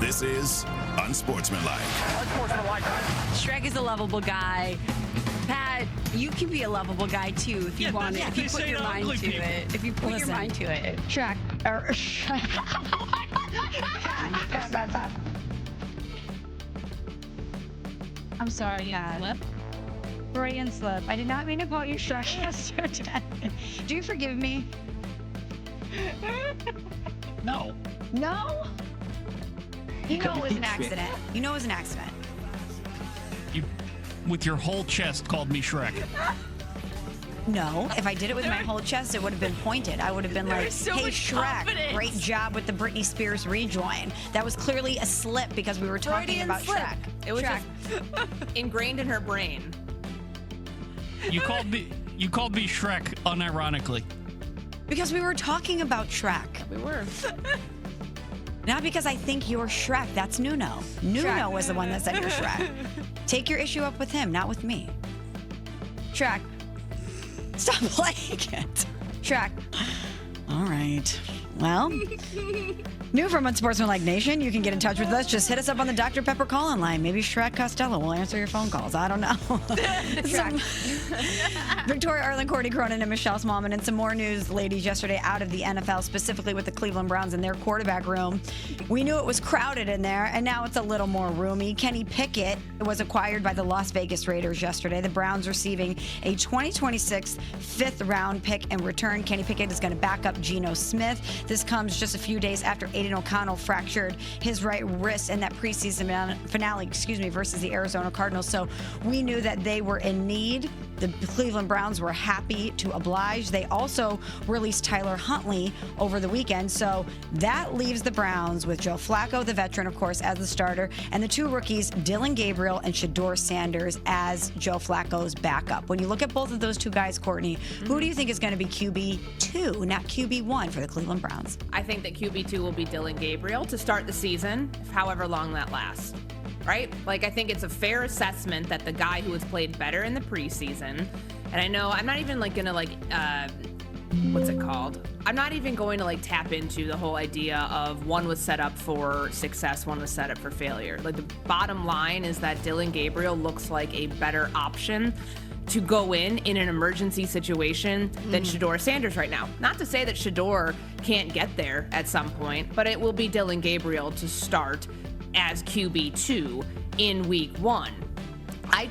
This is Unsportsmanlike. Shrek is a lovable guy. Pat, you can be a lovable guy too if you want it. If you put your mind to it. If you put your mind to it. Shrek. I'm sorry, yeah. Slip? Freudian slip. I did not mean to call you Shrek yesterday. Do you forgive me? No. No? You know it was an accident. You know it was an accident. You, with your whole chest, called me Shrek. No, if I did it with my whole chest, it would have been pointed. I would have been like, hey, Shrek, great job with the Britney Spears rejoin. That was clearly a slip because we were talking Freudian about slip. Shrek. It was just ingrained in her brain. You called me Shrek unironically. Because we were talking about Shrek. We were. Not because I think you're Shrek. That's Nuno. Nuno was the one that said you're Shrek. Take your issue up with him, not with me. Shrek. Stop playing it. Shrek. All right. Well, new from Unsportsmanlike Nation, you can get in touch with us. Just hit us up on the Dr. Pepper call-in line. Maybe Shrek Costello will answer your phone calls. I don't know. Victoria Arlen, Courtney Cronin, and Michelle Smallman, and some more news, ladies, yesterday out of the NFL, specifically with the Cleveland Browns and their quarterback room. We knew it was crowded in there, and now it's a little more roomy. Kenny Pickett was acquired by the Las Vegas Raiders yesterday. The Browns receiving a 2026 fifth-round pick in return. Kenny Pickett is going to back up Geno Smith. This comes just a few days after Aiden O'Connell fractured his right wrist in that preseason finale, versus the Arizona Cardinals. So we knew that they were in need. The Cleveland Browns were happy to oblige. They also released Tyler Huntley over the weekend. So that leaves the Browns with Joe Flacco, the veteran, of course, as the starter, and the two rookies, Dillon Gabriel and Shedeur Sanders, as Joe Flacco's backup. When you look at both of those two guys, Courtney, who do you think is going to be QB2, not QB1 for the Cleveland Browns? I think that QB2 will be Dillon Gabriel to start the season, however long that lasts. Right? Like, I think it's a fair assessment that the guy who has played better in the preseason, and I know I'm not even what's it called? I'm not even going to tap into the whole idea of one was set up for success, one was set up for failure. Like, the bottom line is that Dillon Gabriel looks like a better option to go in an emergency situation than Shedeur Sanders right now. Not to say that Shedeur can't get there at some point, but it will be Dillon Gabriel to start as QB2 in week 1. I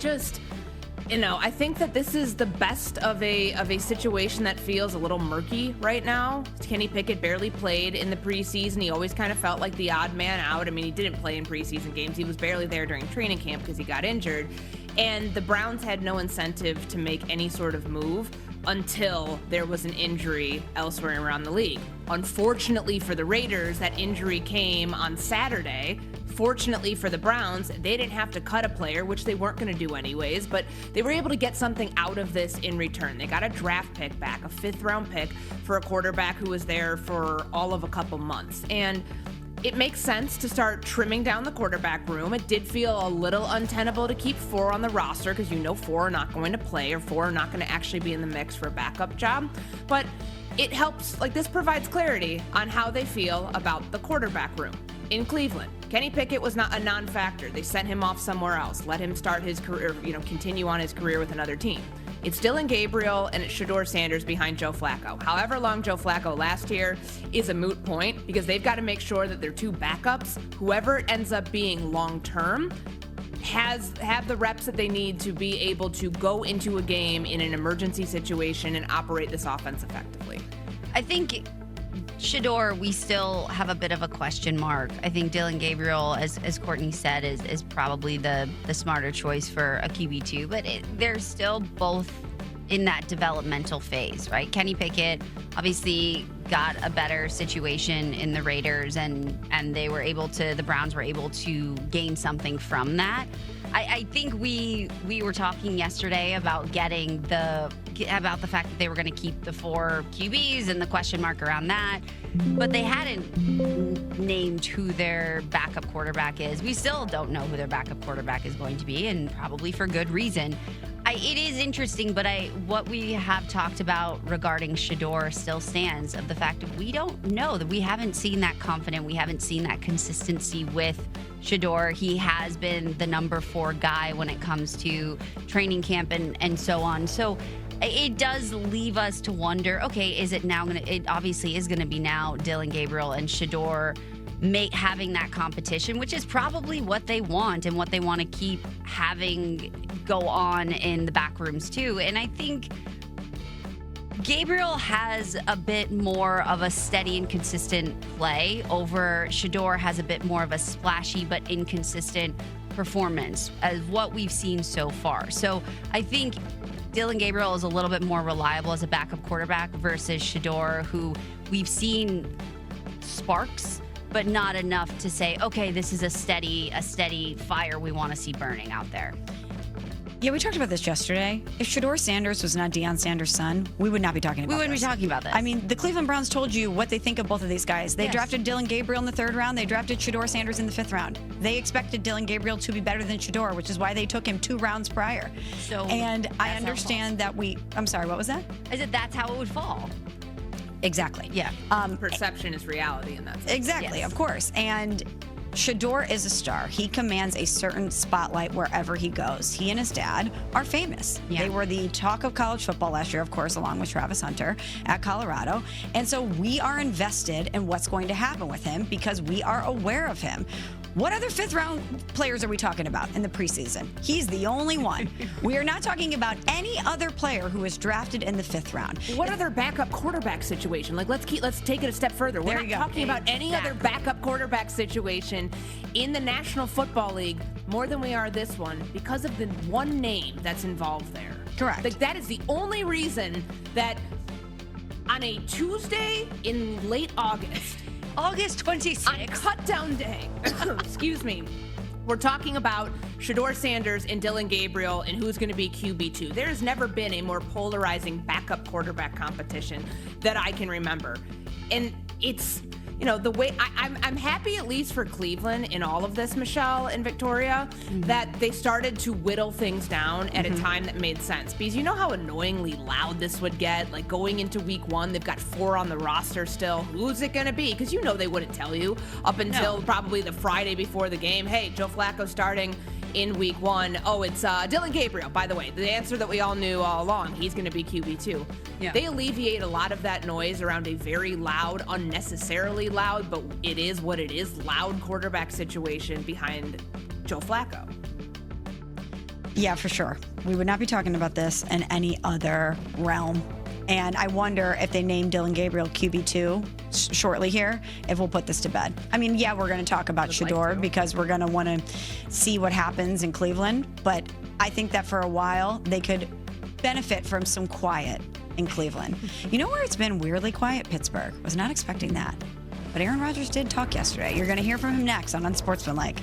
think that this is the best of a situation that feels a little murky right now. Kenny Pickett barely played in the preseason. He always kind of felt like the odd man out. I mean, he didn't play in preseason games. He was barely there during training camp because he got injured. And the Browns had no incentive to make any sort of move until there was an injury elsewhere around the league. Unfortunately for the Raiders, that injury came on Saturday. Fortunately for the Browns, they didn't have to cut a player, which they weren't going to do anyways, but they were able to get something out of this in return. They got a draft pick back, a fifth-round pick for a quarterback who was there for all of a couple months. And it makes sense to start trimming down the quarterback room. It did feel a little untenable to keep 4 on the roster because 4 are not going to play or 4 are not going to actually be in the mix for a backup job. But it helps, this provides clarity on how they feel about the quarterback room in Cleveland. Kenny Pickett was not a non-factor. They sent him off somewhere else, let him start his career, continue on his career with another team. It's Dillon Gabriel and it's Shedeur Sanders behind Joe Flacco. However long Joe Flacco lasts here is a moot point because they've got to make sure that their two backups, whoever it ends up being long-term, have the reps that they need to be able to go into a game in an emergency situation and operate this offense effectively. I think Shedeur, we still have a bit of a question mark. I think Dillon Gabriel, as Courtney said, is probably the smarter choice for a QB2, but they're still both in that developmental phase, right? Kenny Pickett obviously got a better situation in the Raiders, and the Browns were able to gain something from that. I think we were talking yesterday about about the fact that they were going to keep the 4 QBs and the question mark around that, but they hadn't named who their backup quarterback is. We still don't know who their backup quarterback is going to be, and probably for good reason. It is interesting, but what we have talked about regarding Shedeur still stands, of the fact that we don't know, that we haven't seen that confident, we haven't seen that consistency with Shedeur. He has been the number 4 guy when it comes to training camp and so on. So it does leave us to wonder, okay, is it now it obviously is going to be now Dillon Gabriel and Shedeur having that competition, which is probably what they want and what they want to keep having go on in the back rooms too. And I think Gabriel has a bit more of a steady and consistent play over Shedeur has a bit more of a splashy but inconsistent performance as what we've seen so far. So I think Dillon Gabriel is a little bit more reliable as a backup quarterback versus Shedeur, who we've seen sparks, but not enough to say, okay, this is a steady fire we want to see burning out there. Yeah, we talked about this yesterday. If Shedeur Sanders was not Deion Sanders' son, we would not be talking about this. We wouldn't be talking about this. I mean, the Cleveland Browns told you what they think of both of these guys. They drafted Dillon Gabriel in the 3rd round. They drafted Shedeur Sanders in the 5th round. They expected Dillon Gabriel to be better than Shedeur, which is why they took him 2 rounds prior. So and I understand that I'm sorry, what was that? I said that's how it would fall. Exactly. Yeah. Perception is reality in that sense. Exactly, of course. And Shedeur is a star. He commands a certain spotlight wherever he goes. He and his dad are famous. Yeah. They were the talk of college football last year, of course, along with Travis Hunter at Colorado. And so we are invested in what's going to happen with him because we are aware of him. What other 5th round players are we talking about in the preseason? He's the only one. We are not talking about any other player who was drafted in the 5th round. What other backup quarterback situation? Like, let's take it a step further. We're not talking about any other backup quarterback situation in the National Football League more than we are this one because of the one name that's involved there. Correct. Like, that is the only reason that on a Tuesday in late August, August 26th. on cut down day, excuse me, we're talking about Shedeur Sanders and Dillon Gabriel and who's going to be QB2. There has never been a more polarizing backup quarterback competition that I can remember. And it's, the way I'm happy, at least for Cleveland in all of this, Michelle and Victoria, that they started to whittle things down at a time that made sense. Because you know how annoyingly loud this would get? Like, going into week 1, they've got 4 on the roster still. Who's it going to be? Because they wouldn't tell you up until probably the Friday before the game. Hey, Joe Flacco starting in week 1. Oh, it's Dillon Gabriel, by the way. The answer that we all knew all along, he's going to be QB2. Yeah. They alleviate a lot of that noise around a very loud, unnecessarily loud, but it is what it is, loud quarterback situation behind Joe Flacco. Yeah, for sure. We would not be talking about this in any other realm. And I wonder if they name Dillon Gabriel QB2 shortly here, if we'll put this to bed. I mean, yeah, we're going to talk about Shedeur because we're going to want to see what happens in Cleveland. But I think that for a while, they could benefit from some quiet in Cleveland. You know where it's been weirdly quiet? Pittsburgh. Was not expecting that. But Aaron Rodgers did talk yesterday. You're going to hear from him next on Unsportsmanlike.